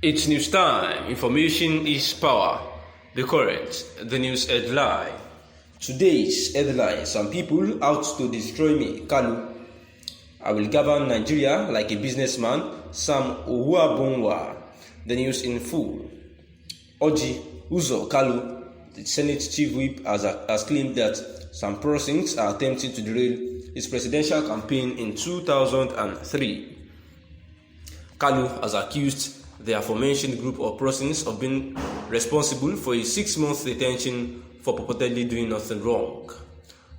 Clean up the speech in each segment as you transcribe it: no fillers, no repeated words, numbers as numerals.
It's news time. Information is power. The current, the news headline. Today's headline: some people out to destroy me. Kanu. I will govern Nigeria like a businessman. Sam Ouabonwa. The news in full. Oji Uzo Kalu, the Senate Chief Whip, has claimed that some persons are attempting to derail his presidential campaign in 2003. Kalu has accused the aforementioned group of persons of being responsible for a 6-month detention for purportedly doing nothing wrong.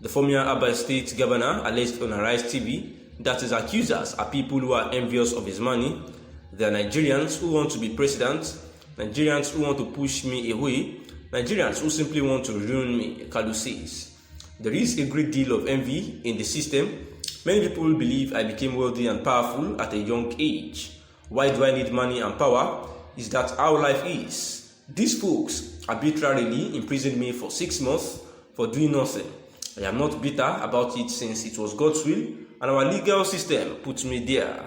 The former Abia State governor alleged on Arise TV that his accusers are people who are envious of his money. They are Nigerians who want to be president, Nigerians who want to push me away, Nigerians who simply want to ruin me, Kalu says. There is a great deal of envy in the system. Many people believe I became wealthy and powerful at a young age. Why do I need money and power? Is that how life is? These folks arbitrarily imprisoned me for 6 months for doing nothing. I am not bitter about it since it was God's will and our legal system put me there.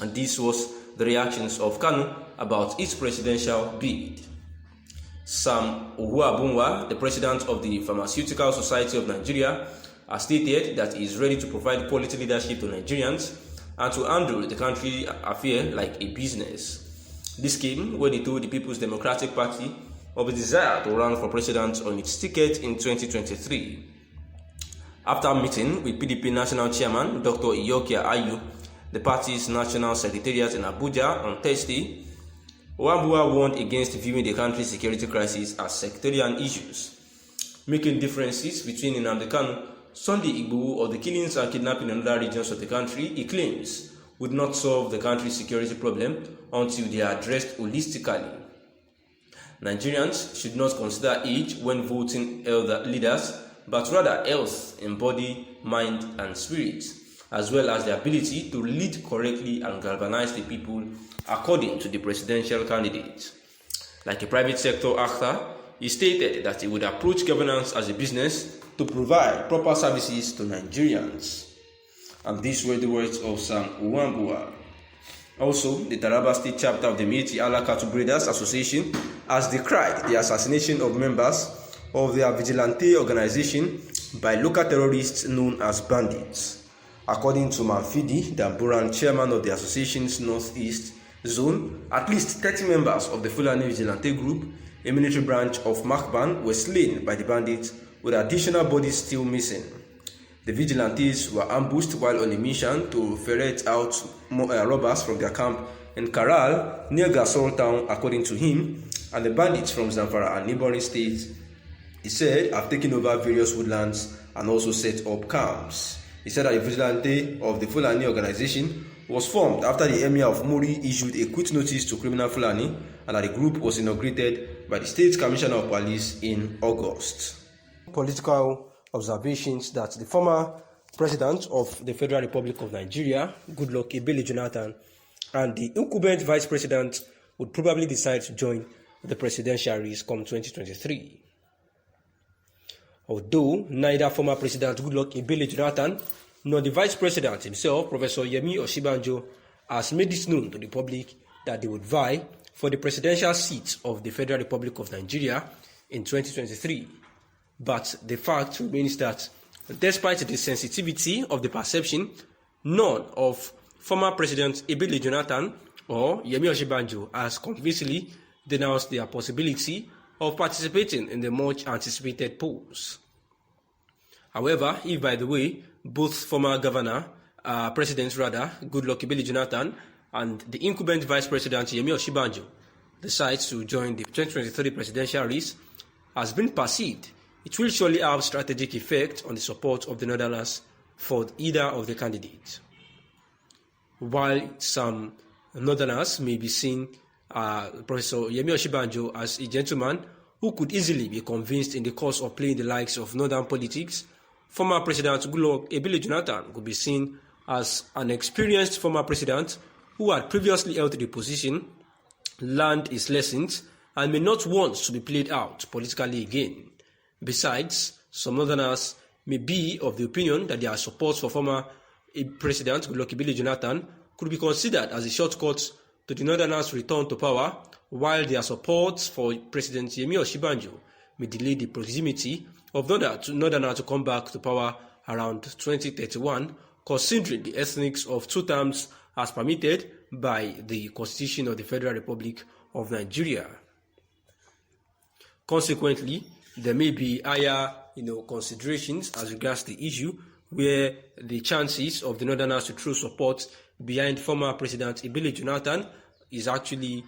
And this was the reactions of Kanu about his presidential bid. Sam Ouabonwa, the president of the Pharmaceutical Society of Nigeria, has stated that he is ready to provide quality leadership to Nigerians and to handle the country affair like a business. This came when he told the People's Democratic Party of his desire to run for president on its ticket in 2023. After meeting with PDP National Chairman Dr. Iyokia Ayu, the party's national secretariat in Abuja on Thursday, Ouabonwa warned against viewing the country's security crisis as sectarian issues, making differences between Nnamdi Kanu, Sunday Igboho, or the killings and kidnapping in other regions of the country. He claims would not solve the country's security problem until they are addressed holistically. Nigerians should not consider age when voting elder leaders, but rather health in body, mind, and spirit, as well as the ability to lead correctly and galvanize the people according to the presidential candidate. Like a private sector actor, he stated that he would approach governance as a business to provide proper services to Nigerians. And these were the words of Sam Ouabonwa. Also, the Taraba State chapter of the Miyetti Allah Cattle Breeders Association has decried the assassination of members of their vigilante organization by local terrorists known as bandits. According to Manfidi Damburan, chairman of the association's Northeast Zone, at least 30 members of the Fulani Vigilante Group, a military branch of Makban, were slain by the bandits, with additional bodies still missing. The vigilantes were ambushed while on a mission to ferret out robbers from their camp in Karal, near Gasol town, according to him, and the bandits from Zamfara and neighboring states, he said, have taken over various woodlands and also set up camps. He said that the vigilante of the Fulani organization was formed after the Emir of Muri issued a quit notice to criminal Fulani, and that the group was inaugurated by the State Commissioner of Police in August. Political observations that the former president of the Federal Republic of Nigeria, Goodluck Ebele Jonathan, and the incumbent vice president would probably decide to join the presidential race come 2023. Although neither former President Goodluck Ebele Jonathan nor the Vice President himself, Professor Yemi Osinbajo, has made it known to the public that they would vie for the presidential seat of the Federal Republic of Nigeria in 2023. But the fact remains that, despite the sensitivity of the perception, none of former President Ebele Jonathan or Yemi Osinbajo has convincingly denounced their possibility of participating in the much anticipated polls. However, if by the way, both former presidents Goodluck Ebele Jonathan and the incumbent vice president Yemi Osinbajo decide to join the 2023 presidential race, has been perceived, it will surely have strategic effect on the support of the Northerners for either of the candidates. While some Northerners may be seeing Professor Yemi Osinbajo as a gentleman who could easily be convinced in the course of playing the likes of Northern politics, former President Goodluck Ebele Jonathan could be seen as an experienced former president who had previously held the position, learned his lessons, and may not want to be played out politically again. Besides, some Northerners may be of the opinion that their support for former President Goodluck Ebele Jonathan could be considered as a shortcut to the Northerners' return to power, while their support for President Yemi Osinbajo may delay the proximity of Northerners to come back to power around 2031, considering the ethnics of 2 terms as permitted by the Constitution of the Federal Republic of Nigeria. Consequently, there may be higher considerations as regards the issue, where the chances of the Northerners to throw support behind former President Ebele Jonathan is actually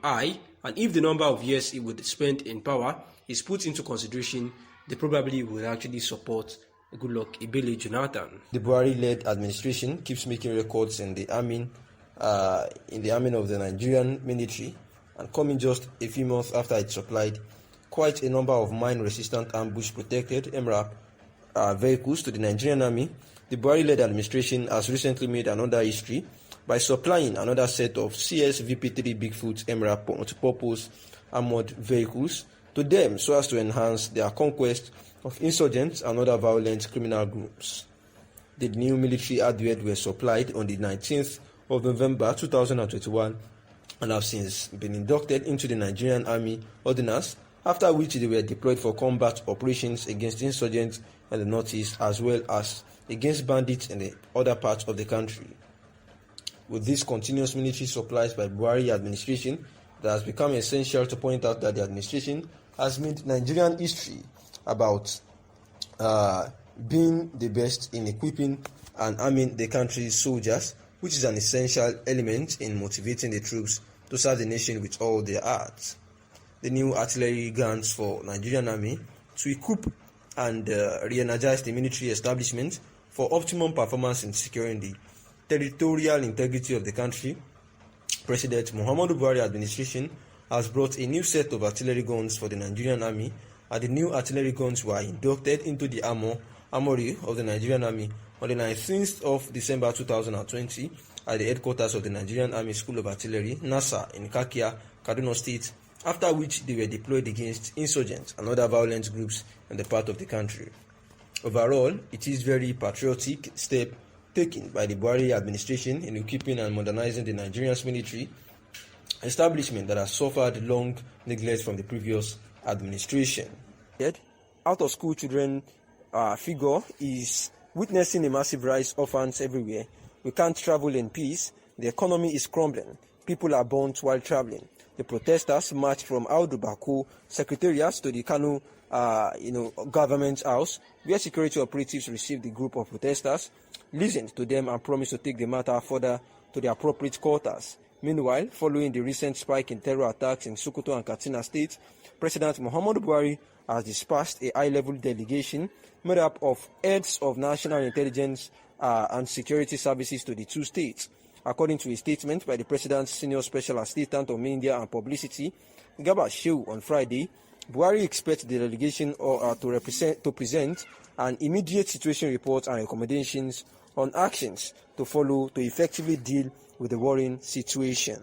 high, and if the number of years he would spend in power is put into consideration, they probably will actually support Goodluck Ebele Jonathan. The Buhari-led administration keeps making records in the arming of the Nigerian military, and coming just a few months after it supplied quite a number of mine-resistant ambush-protected MRAP vehicles to the Nigerian army, the Buhari-led administration has recently made another history by supplying another set of CS VP3 Bigfoot MRAP multipurpose armored vehicles to them so as to enhance their conquest of insurgents and other violent criminal groups. The new military hardware were supplied on the 19th of November 2021 and have since been inducted into the Nigerian Army Ordnance, after which they were deployed for combat operations against insurgents in the northeast as well as against bandits in the other parts of the country. With these continuous military supplies by Buhari administration, it has become essential to point out that the administration has made Nigerian history about being the best in equipping and arming the country's soldiers, which is an essential element in motivating the troops to serve the nation with all their hearts. The new artillery guns for Nigerian army to equip and re-energize the military establishment for optimum performance in securing the territorial integrity of the country. President Muhammadu Buhari administration has brought a new set of artillery guns for the Nigerian army, and the new artillery guns were inducted into the armory of the Nigerian army on the 19th of December 2020 at the headquarters of the Nigerian Army School of Artillery, NASA, in Kakia, Kaduna State, after which they were deployed against insurgents and other violent groups in the part of the country. Overall, it is a very patriotic step taken by the Buhari administration in equipping and modernizing the Nigerian military establishment that has suffered long neglect from the previous administration. Out-of-school children figure is witnessing a massive rise of orphans everywhere. We can't travel in peace. The economy is crumbling. People are burnt while traveling. The protesters marched from Audu Bako Secretariat to the Kano government house, where security operatives received the group of protesters, listened to them and promised to take the matter further to the appropriate quarters. Meanwhile, following the recent spike in terror attacks in Sokoto and Katsina states, President Muhammadu Buhari has dispatched a high-level delegation made up of heads of national intelligence and security services to the two states. According to a statement by the President's Senior Special Assistant on Media and Publicity, Garba Shehu, on Friday, Buhari expects the delegation to present an immediate situation report and recommendations on actions to follow to effectively deal with the worrying situation.